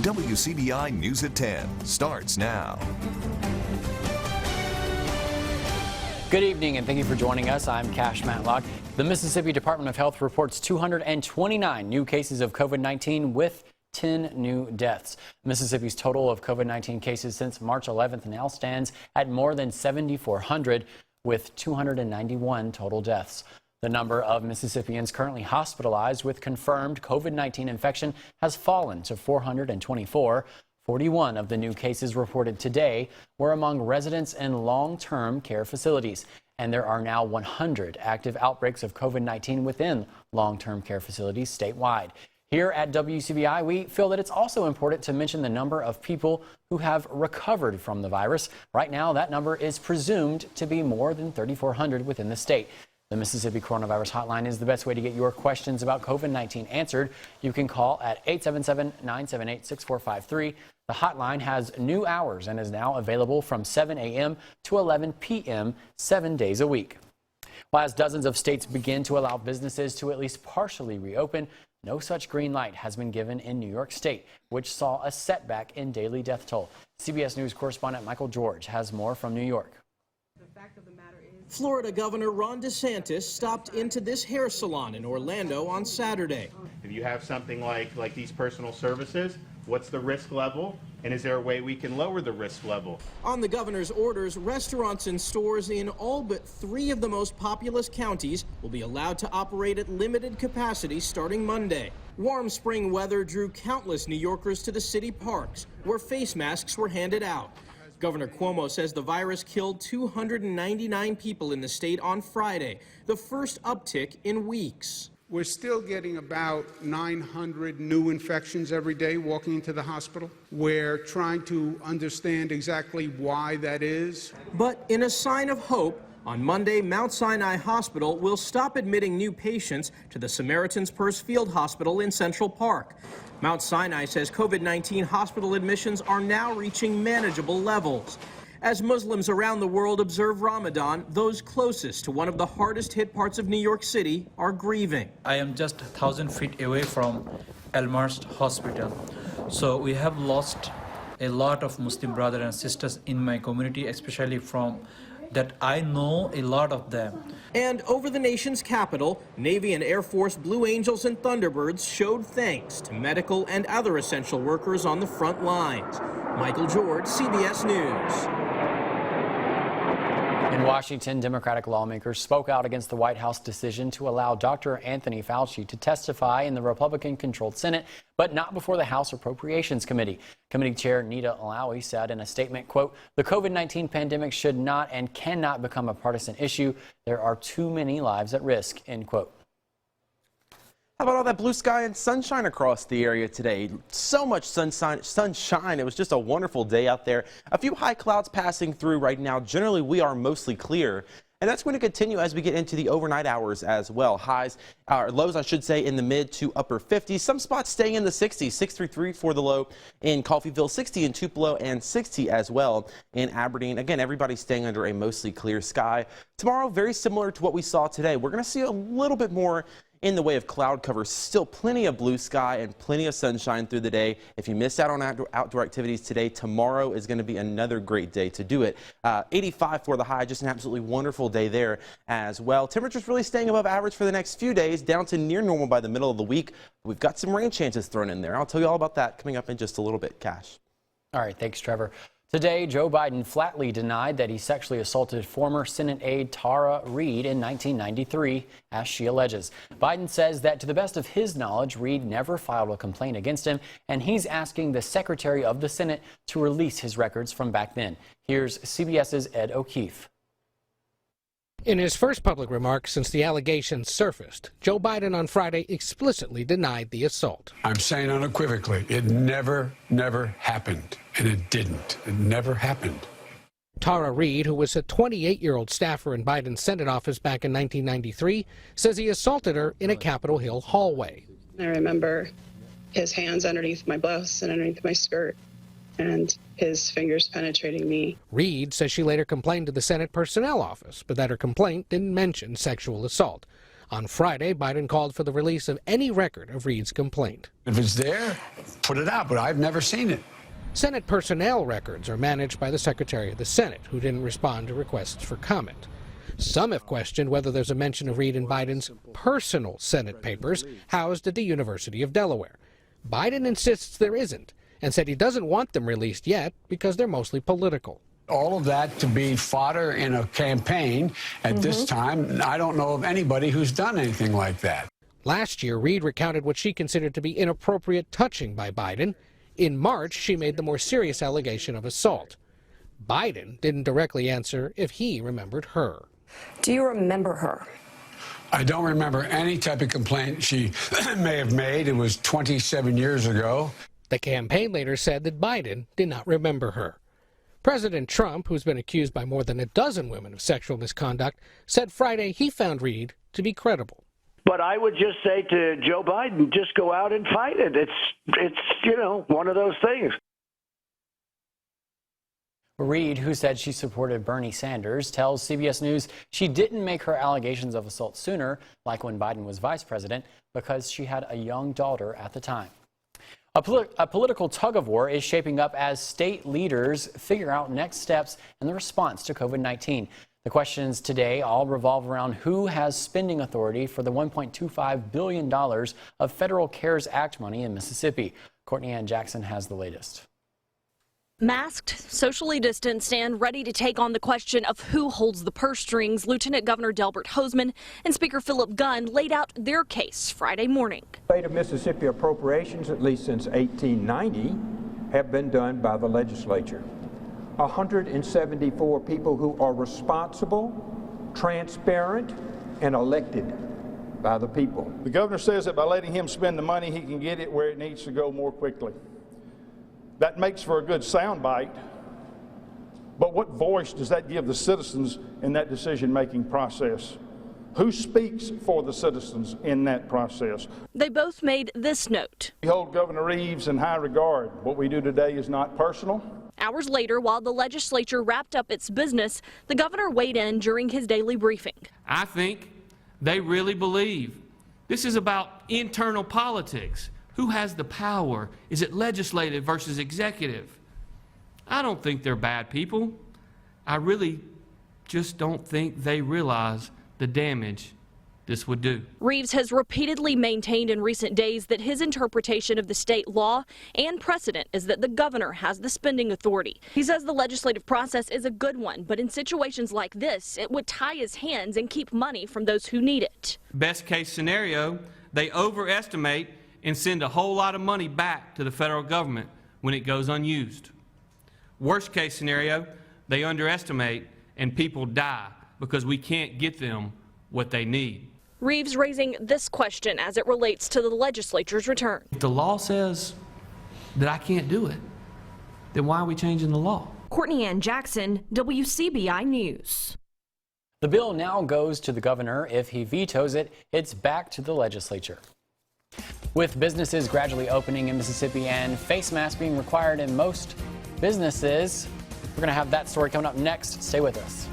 WCBI News at 10 starts now. Good evening and thank you for joining us. I'm Cash Matlock. The Mississippi Department of Health reports 229 new cases of COVID-19 with 10 new deaths. Mississippi's total of COVID-19 cases since March 11th now stands at more than 7,400 with 291 total deaths. The number of Mississippians currently hospitalized with confirmed COVID-19 infection has fallen to 424. 41 of the new cases reported today were among residents in long-term care facilities, and there are now 100 active outbreaks of COVID-19 within long-term care facilities statewide. Here at WCBI, we feel that it's also important to mention the number of people who have recovered from the virus. Right now, that number is presumed to be more than 3,400 within the state. The Mississippi Coronavirus Hotline is the best way to get your questions about COVID-19 answered. You can call at 877-978-6453. The hotline has new hours and is now available from 7 a.m. to 11 p.m. 7 days a week. While as dozens of states begin to allow businesses to at least partially reopen, no such green light has been given in New York State, which saw a setback in daily death toll. CBS News correspondent Michael George has more from New York. Florida Governor Ron DeSantis stopped into this hair salon in Orlando on Saturday. If you have something like these personal services, what's the risk level? And is there a way we can lower the risk level? On the governor's orders, restaurants and stores in all but 3 of the most populous counties will be allowed to operate at limited capacity starting Monday. Warm spring weather drew countless New Yorkers to the city parks, where face masks were handed out. Governor Cuomo says the virus killed 299 people in the state on Friday, the first uptick in weeks. We're still getting about 900 new infections every day walking into the hospital. We're trying to understand exactly why that is. But in a sign of hope, on Monday, Mount Sinai Hospital will stop admitting new patients to the Samaritan's Purse Field Hospital in Central Park. Mount Sinai says COVID-19 hospital admissions are now reaching manageable levels. As Muslims around the world observe Ramadan, those closest to one of the hardest hit parts of New York City are grieving. I am just 1,000 feet away from El Marst Hospital. So we have lost a lot of Muslim brothers and sisters in my community, especially from that I know a lot of them. And over the nation's capital, Navy and Air Force Blue Angels and Thunderbirds showed thanks to medical and other essential workers on the front lines. Michael George, CBS News. In Washington, Democratic lawmakers spoke out against the White House decision to allow Dr. Anthony Fauci to testify in the Republican-controlled Senate, but not before the House Appropriations Committee. Committee Chair Nita Alawi said in a statement, quote, "The COVID-19 pandemic should not and cannot become a partisan issue. There are too many lives at risk," end quote. How about all that blue sky and sunshine across the area today? So much sunshine. It was just a wonderful day out there. A few high clouds passing through right now. Generally, we are mostly clear. And that's going to continue as we get into the overnight hours as well. Lows, I should say, in the mid to upper 50s. Some spots staying in the 60s. 633 for the low in Coffeyville, 60 in Tupelo, and 60 as well in Aberdeen. Again, everybody's staying under a mostly clear sky. Tomorrow, very similar to what we saw today. We're going to see a little bit more in the way of cloud cover. Still plenty of blue sky and plenty of sunshine through the day. If you missed out on outdoor activities today, tomorrow is going to be another great day to do it. 85 for the high, just an absolutely wonderful day there as well. Temperatures really staying above average for the next few days, down to near normal by the middle of the week. We've got some rain chances thrown in there. I'll tell you all about that coming up in just a little bit. Cash. All right, thanks, Trevor. Today, Joe Biden flatly denied that he sexually assaulted former Senate aide Tara Reade in 1993, as she alleges. Biden says that to the best of his knowledge, Reade never filed a complaint against him, and he's asking the Secretary of the Senate to release his records from back then. Here's CBS's Ed O'Keefe. In his first public remarks since the allegations surfaced, Joe Biden on Friday explicitly denied the assault. I'm saying unequivocally, it never happened. And it didn't. It never happened. Tara Reade, who was a 28-year-old staffer in Biden's Senate office back in 1993, says he assaulted her in a Capitol Hill hallway. I remember his hands underneath my blouse and underneath my skirt, and his fingers penetrating me. Reade says she later complained to the Senate Personnel Office, but that her complaint didn't mention sexual assault. On Friday, Biden called for the release of any record of Reid's complaint. If it's there, put it out, but I've never seen it. Senate personnel records are managed by the Secretary of the Senate, who didn't respond to requests for comment. Some have questioned whether there's a mention of Reid in Biden's personal Senate papers housed at the University of Delaware. Biden insists there isn't and said he doesn't want them released yet because they're mostly political. All of that to be fodder in a campaign at this time, I don't know of anybody who's done anything like that. Last year, Reid recounted what she considered to be inappropriate touching by Biden. In March, she made the more serious allegation of assault. Biden didn't directly answer if he remembered her. Do you remember her? I don't remember any type of complaint she may have made. It was 27 years ago. The campaign later said that Biden did not remember her. President Trump, who's been accused by more than a dozen women of sexual misconduct, said Friday he found Reid to be credible. But I would just say to Joe Biden, just go out and fight it. It's one of those things. Reid, who said she supported Bernie Sanders, tells CBS News she didn't make her allegations of assault sooner, like when Biden was vice president, because she had a young daughter at the time. A political tug-of-war is shaping up as state leaders figure out next steps in the response to COVID-19. The questions today all revolve around who has spending authority for the $1.25 billion of federal CARES Act money in Mississippi. Courtney Ann Jackson has the latest. Masked, socially distanced, and ready to take on the question of who holds the purse strings, Lieutenant Governor Delbert Hosemann and Speaker Philip Gunn laid out their case Friday morning. State of Mississippi appropriations, at least since 1890, have been done by the legislature. 174 people who are responsible, transparent, and elected by the people. The governor says that by letting him spend the money, he can get it where it needs to go more quickly. That makes for a good soundbite, but what voice does that give the citizens in that decision-making process? Who speaks for the citizens in that process? They both made this note. We hold Governor Reeves in high regard. What we do today is not personal. Hours later, while the legislature wrapped up its business, the governor weighed in during his daily briefing. I think they really believe this is about internal politics. Who has the power? Is it legislative versus executive? I don't think they're bad people. I really just don't think they realize the damage this would do. Reeves has repeatedly maintained in recent days that his interpretation of the state law and precedent is that the governor has the spending authority. He says the legislative process is a good one, but in situations like this, it would tie his hands and keep money from those who need it. Best case scenario, they overestimate and send a whole lot of money back to the federal government when it goes unused. Worst case scenario, they underestimate and people die because we can't get them what they need. Reeves raising this question as it relates to the legislature's return. If the law says that I can't do it, then why are we changing the law? Courtney Ann Jackson, WCBI News. The bill now goes to the governor. If he vetoes it, it's back to the legislature. With businesses gradually opening in Mississippi and face masks being required in most businesses, we're going to have that story coming up next. Stay with us.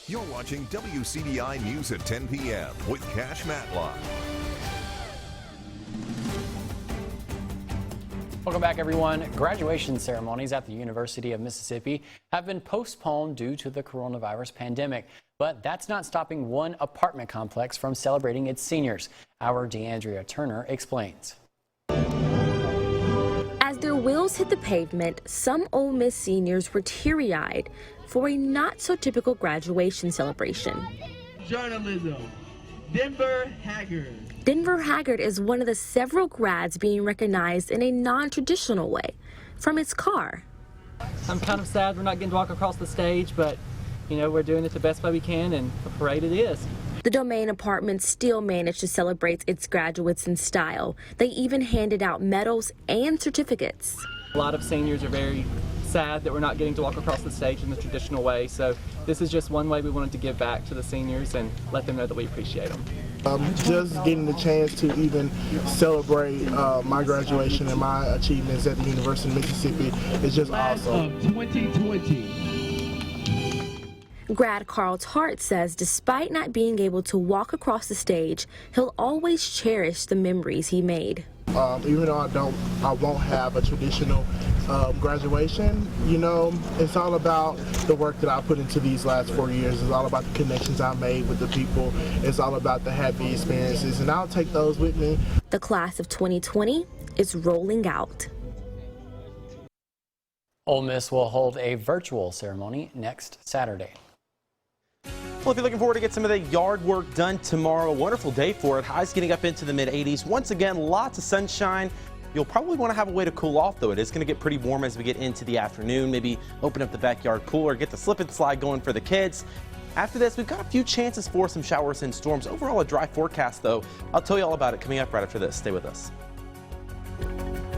You're watching WCBI News at 10 p.m. with Cash Matlock. Welcome back, everyone. Graduation ceremonies at the University of Mississippi have been postponed due to the coronavirus pandemic. But that's not stopping one apartment complex from celebrating its seniors. Our DeAndrea Turner explains. As their wheels hit the pavement, some Ole Miss seniors were teary-eyed for a not-so-typical graduation celebration. Journalism, Denver Haggard. Denver Haggard is one of the several grads being recognized in a non-traditional way, from its car. I'm kind of sad we're not getting to walk across the stage, but you know, we're doing it the best way we can, and a parade it is. The Domain Apartment still managed to celebrate its graduates in style. They even handed out medals and certificates. A lot of seniors are very sad that we're not getting to walk across the stage in the traditional way, so this is just one way we wanted to give back to the seniors and let them know that we appreciate them. Just getting the chance to even celebrate my graduation and my achievements at the University of Mississippi is just awesome. 2020. Grad Carl Tart says despite not being able to walk across the stage, he'll always cherish the memories he made. Even though I won't have a traditional graduation, you know, it's all about the work that I put into these last 4 years. It's all about the connections I made with the people. It's all about the happy experiences, and I'll take those with me. The class of 2020 is rolling out. Ole Miss will hold a virtual ceremony next Saturday. Well, if you're looking forward to get some of the yard work done tomorrow, a wonderful day for it. Highs getting up into the mid-80s. Once again, lots of sunshine. You'll probably want to have a way to cool off, though. It is going to get pretty warm as we get into the afternoon. Maybe open up the backyard cooler, get the slip and slide going for the kids. After this, we've got a few chances for some showers and storms. Overall, a dry forecast, though. I'll tell you all about it coming up right after this. Stay with us.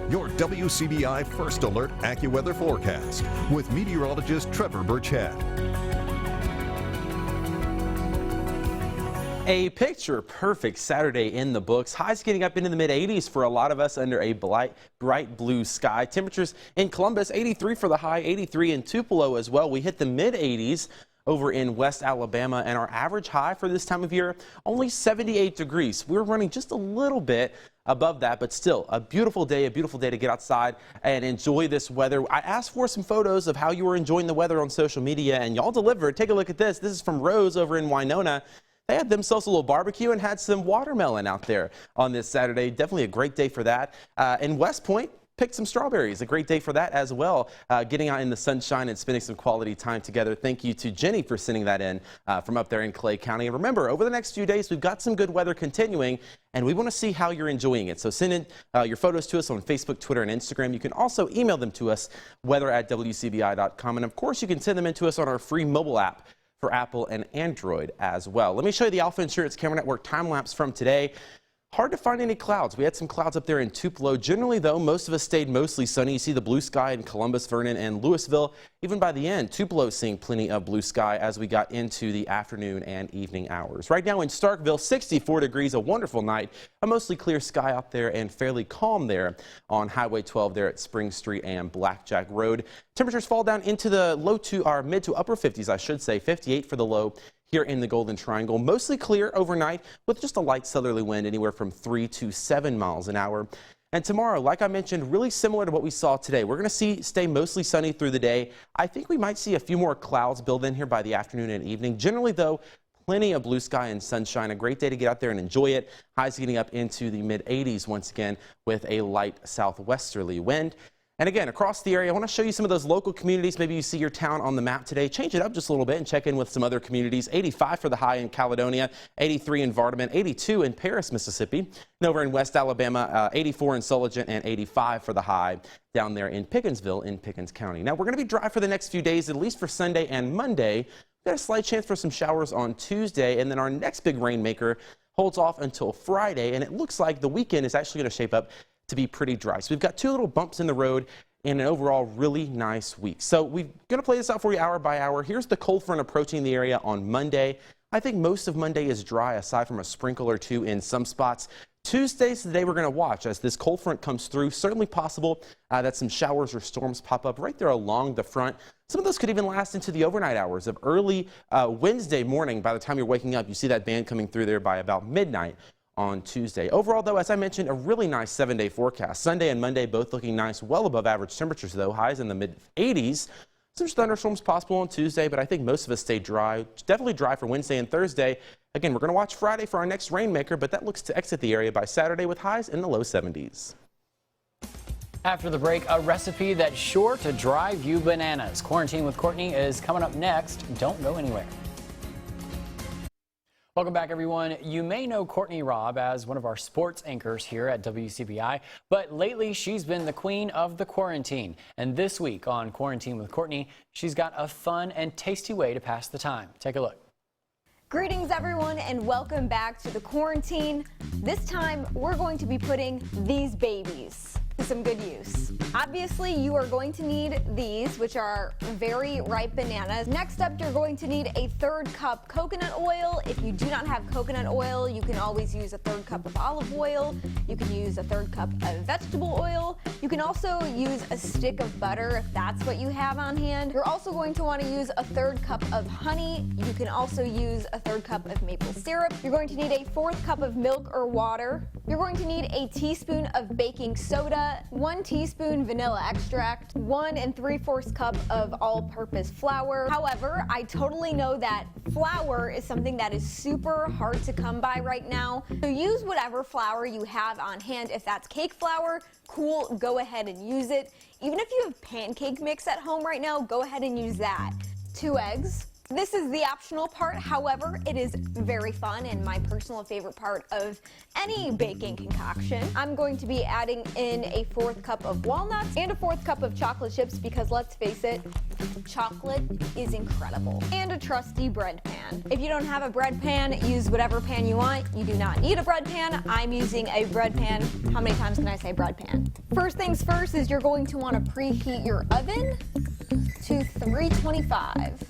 Your WCBI First Alert AccuWeather forecast with meteorologist Trevor Burchett. A picture-perfect Saturday in the books. Highs getting up into the mid-80s for a lot of us under a bright blue sky. Temperatures in Columbus, 83 for the high, 83 in Tupelo as well. We hit the mid-80s over in West Alabama, and our average high for this time of year, only 78 degrees. We're running just a little bit above that, but still a beautiful day to get outside and enjoy this weather. I asked for some photos of how you were enjoying the weather on social media, and y'all delivered. Take a look at this. This is from Rose over in Winona. They had themselves a little barbecue and had some watermelon out there on this Saturday. Definitely a great day for that. In West Point, picked some strawberries. A great day for that as well. Getting out in the sunshine and spending some quality time together. Thank you to Jenny for sending that in from up there in Clay County. And remember, over the next few days, we've got some good weather continuing, and we want to see how you're enjoying it. So send in your photos to us on Facebook, Twitter, and Instagram. You can also email them to us, weather@wcbi.com. And of course, you can send them in to us on our free mobile app for Apple and Android as well. Let me show you the Alpha Insurance Camera Network time lapse from today. Hard to find any clouds. We had some clouds up there in Tupelo. Generally, though, most of us stayed mostly sunny. You see the blue sky in Columbus, Vernon, and Louisville. Even by the end, Tupelo seeing plenty of blue sky as we got into the afternoon and evening hours. Right now in Starkville, 64 degrees, a wonderful night. A mostly clear sky out there and fairly calm there on Highway 12 there at Spring Street and Blackjack Road. Temperatures fall down into the mid to upper 50s, I should say. 58 for the low here in the Golden Triangle. Mostly clear overnight with just a light southerly wind anywhere from 3 to 7 miles an hour. And tomorrow, like I mentioned, really similar to what we saw today. We're going to stay mostly sunny through the day. I think we might see a few more clouds build in here by the afternoon and evening. Generally, though, plenty of blue sky and sunshine. A great day to get out there and enjoy it. Highs getting up into the mid-80s once again with a light southwesterly wind. And again, across the area, I want to show you some of those local communities. Maybe you see your town on the map today. Change it up just a little bit and check in with some other communities. 85 for the high in Caledonia, 83 in Vardaman, 82 in Paris, Mississippi. And over in West Alabama, 84 in Sulligent, and 85 for the high down there in Pickensville in Pickens County. Now, we're going to be dry for the next few days, at least for Sunday and Monday. We've got a slight chance for some showers on Tuesday, and then our next big rainmaker holds off until Friday, and it looks like the weekend is actually going to shape up to be pretty dry. So we've got two little bumps in the road and an overall really nice week. So we're going to play this out for you hour by hour. Here's the cold front approaching the area on Monday. I think most of Monday is dry aside from a sprinkle or two in some spots. Tuesday's the day we're going to watch as this cold front comes through. Certainly possible that some showers or storms pop up right there along the front. Some of those could even last into the overnight hours of early Wednesday morning. By the time you're waking up, you see that band coming through there by about midnight on Tuesday. Overall, though, as I mentioned, a really nice 7-day forecast. Sunday and Monday both looking nice, well above average temperatures, though. Highs in the mid-80s. Some thunderstorms possible on Tuesday, but I think most of us stay dry. Definitely dry for Wednesday and Thursday. Again, we're going to watch Friday for our next rainmaker, but that looks to exit the area by Saturday with highs in the low 70s. After the break, a recipe that's sure to drive you bananas. Quarantine with Courtney is coming up next. Don't go anywhere. Welcome back, everyone. You may know Courtney Robb as one of our sports anchors here at WCBI, but lately she's been the queen of the quarantine. And this week on Quarantine with Courtney, she's got a fun and tasty way to pass the time. Take a look. Greetings, everyone, and welcome back to the quarantine. This time, we're going to be putting these babies to some good use. Obviously, you are going to need these, which are very ripe bananas. Next up, you're going to need a 1/3 cup coconut oil. If you do not have coconut oil, you can always use a 1/3 cup of olive oil. You can use a 1/3 cup of vegetable oil. You can also use a stick of butter if that's what you have on hand. You're also going to want to use a 1/3 cup of honey. You can also use a 1/3 cup of maple syrup. You're going to need a 1/4 cup of milk or water. You're going to need a teaspoon of baking soda, 1 teaspoon vanilla extract, 1 3/4 cup of all-purpose flour. However, I totally know that flour is something that is super hard to come by right now. So use whatever flour you have on hand. If that's cake flour, cool, go ahead and use it. Even if you have pancake mix at home right now, go ahead and use that. 2 eggs. This is the optional part, however, it is very fun and my personal favorite part of any baking concoction. I'm going to be adding in a 1/4 cup of walnuts and a 1/4 cup of chocolate chips because let's face it, chocolate is incredible. And a trusty bread pan. If you don't have a bread pan, use whatever pan you want. You do not need a bread pan. I'm using a bread pan. How many times can I say bread pan? First things first is you're going to want to preheat your oven to 325.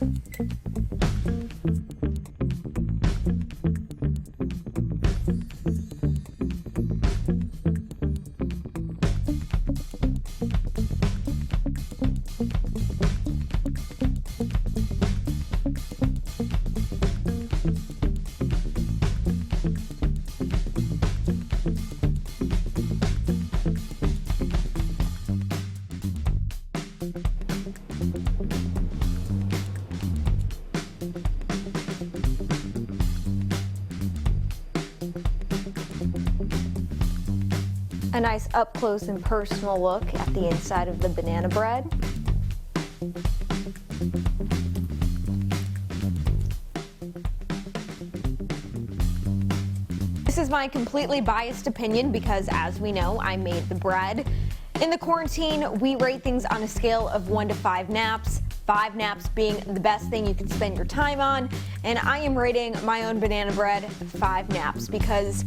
A nice up close and personal look at the inside of the banana bread. This is my completely biased opinion because, as we know, I made the bread. In the quarantine, we rate things on a scale of 1 to 5 naps. 5 naps being the best thing you can spend your time on, and I am rating my own banana bread 5 naps because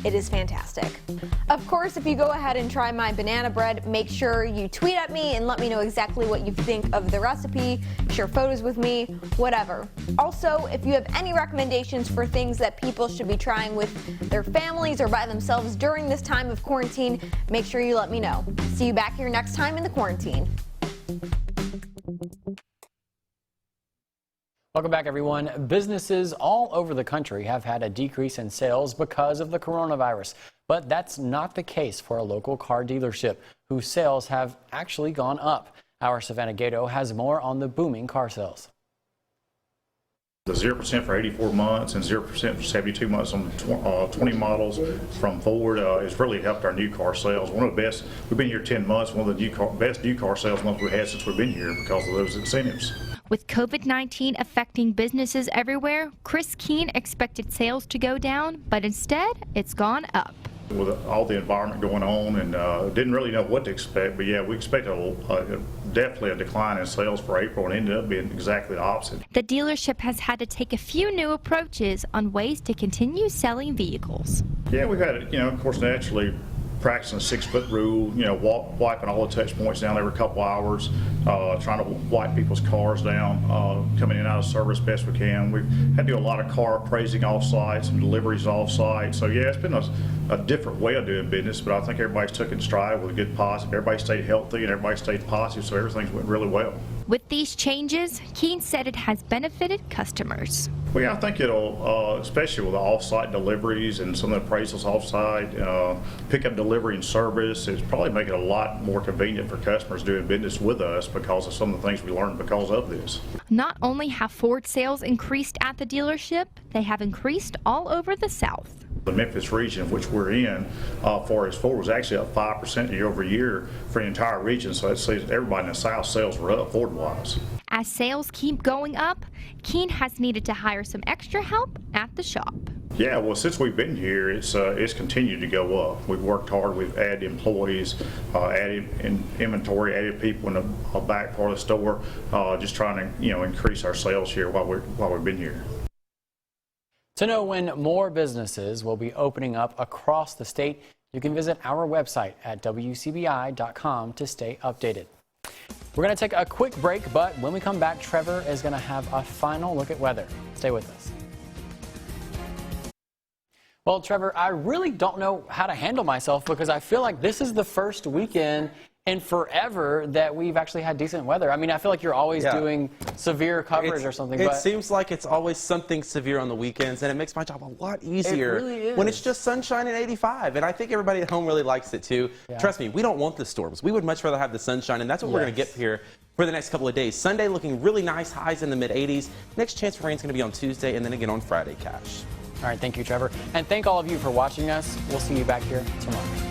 it is fantastic. Of course, if you go ahead and try my banana bread, make sure you tweet at me and let me know exactly what you think of the recipe, share photos with me, whatever. Also, if you have any recommendations for things that people should be trying with their families or by themselves during this time of quarantine, make sure you let me know. See you back here next time in the quarantine. Welcome back, everyone. Businesses all over the country have had a decrease in sales because of the coronavirus. But that's not the case for a local car dealership, whose sales have actually gone up. Our Savannah Gato has more on the booming car sales. The 0% for 84 months and 0% for 72 months on 20 models from Ford has really helped our new car sales. One of the best, we've been here 10 months, one of the best new car sales months we've had since we've been here because of those incentives. With COVID-19 affecting businesses everywhere, Chris Keene expected sales to go down, but instead it's gone up. With all the environment going on and didn't really know what to expect, but yeah, we expected definitely a decline in sales for April and ended up being exactly the opposite. The dealership has had to take a few new approaches on ways to continue selling vehicles. Yeah, we've had, of course, naturally practicing the 6-foot rule, wiping all the touch points down every couple hours, trying to wipe people's cars down, coming in and out of service best we can. We've had to do a lot of car appraising off-site, some deliveries off-site. So yeah, it's been a different way of doing business, but I think everybody's took it in stride with a good positive. Everybody stayed healthy and everybody stayed positive, so everything's went really well. With these changes, Keene said it has benefited customers. Well, yeah, I think it'll, especially with the off-site deliveries and some of the appraisals off-site, pickup delivery and service, it's probably making it a lot more convenient for customers doing business with us because of some of the things we learned because of this. Not only have Ford sales increased at the dealership, they have increased all over the South. The Memphis region, which we're in, for as Ford was actually up 5% year over year for the entire region. So that says everybody in the South sales were up Ford-wise. As sales keep going up, Keene has needed to hire some extra help at the shop. Yeah, well, since we've been here, it's continued to go up. We've worked hard. We've added employees, added inventory, added people in the back part of the store, just trying to increase our sales here while we've been here. To know when more businesses will be opening up across the state, you can visit our website at WCBI.com to stay updated. We're going to take a quick break, but when we come back, Trevor is going to have a final look at weather. Stay with us. Well, Trevor, I really don't know how to handle myself because I feel like this is the first weekend in forever that we've actually had decent weather. I mean, I feel like you're always doing severe coverage or something. It seems like it's always something severe on the weekends, and it makes my job a lot easier when it's just sunshine and 85. And I think everybody at home really likes it too. Trust me, we don't want the storms. We would much rather have the sunshine, and that's what we're going to get here for the next couple of days. Sunday looking really nice, highs in the mid-80s. Next chance for rain is going to be on Tuesday and then again on Friday, Cash. All right, thank you, Trevor. And thank all of you for watching us. We'll see you back here tomorrow.